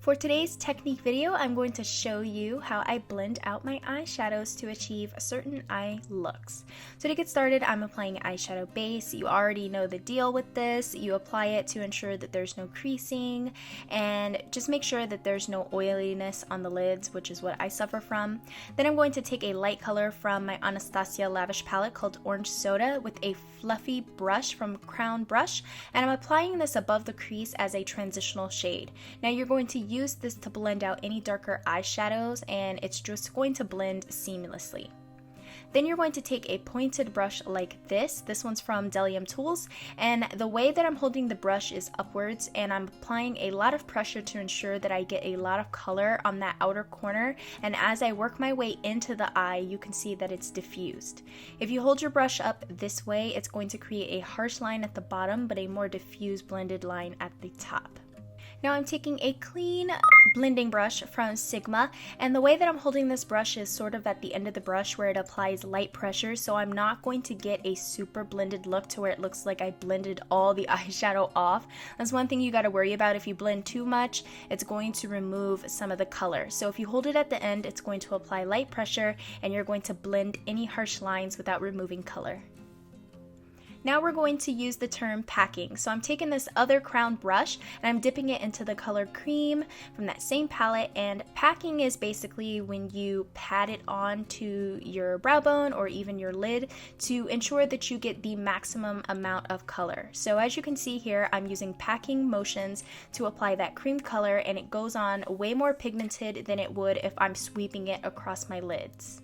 For today's technique video, I'm going to show you how I blend out my eyeshadows to achieve certain eye looks. So to get started, I'm applying eyeshadow base. You already know the deal with this. You apply it to ensure that there's no creasing and just make sure that there's no oiliness on the lids, which is what I suffer from. Then I'm going to take a light color from my Anastasia Lavish palette called Orange Soda with a fluffy brush from Crown Brush, and I'm applying this above the crease as a transitional shade. Now you're going to use this to blend out any darker eyeshadows, and it's just going to blend seamlessly. Then you're going to take a pointed brush like this. This one's from Bdellium tools, and the way that I'm holding the brush is upwards, and I'm applying a lot of pressure to ensure that I get a lot of color on that outer corner, and as I work my way into the eye, you can see that it's diffused. If you hold your brush up this way, it's going to create a harsh line at the bottom, but a more diffused blended line at the top. Now I'm taking a clean blending brush from Sigma, and the way that I'm holding this brush is sort of at the end of the brush where it applies light pressure, so I'm not going to get a super blended look to where it looks like I blended all the eyeshadow off. That's one thing you got to worry about. If you blend too much, it's going to remove some of the color. So if you hold it at the end, it's going to apply light pressure and you're going to blend any harsh lines without removing color. Now we're going to use the term packing. So I'm taking this other crown brush and I'm dipping it into the color Cream from that same palette, and packing is basically when you pat it onto your brow bone or even your lid to ensure that you get the maximum amount of color. So as you can see here, I'm using packing motions to apply that cream color, and it goes on way more pigmented than it would if I'm sweeping it across my lids.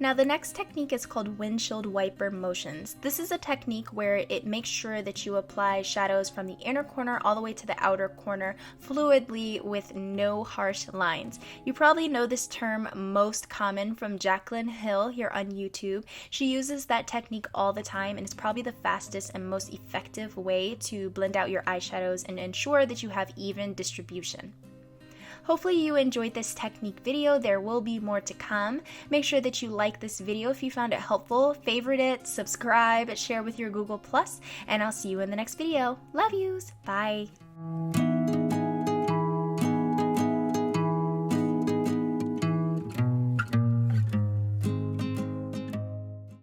Now the next technique is called Windshield wiper motions. This is a technique where it makes sure that you apply shadows from the inner corner all the way to the outer corner fluidly with no harsh lines. You probably know this term most common from Jaclyn Hill here on YouTube. She uses that technique all the time, and it's probably the fastest and most effective way to blend out your eyeshadows and ensure that you have even distribution. Hopefully you enjoyed this technique video. There will be more to come. Make sure that you like this video if you found it helpful, favorite it, subscribe, share with your Google+, and I'll see you in the next video. Love yous. Bye.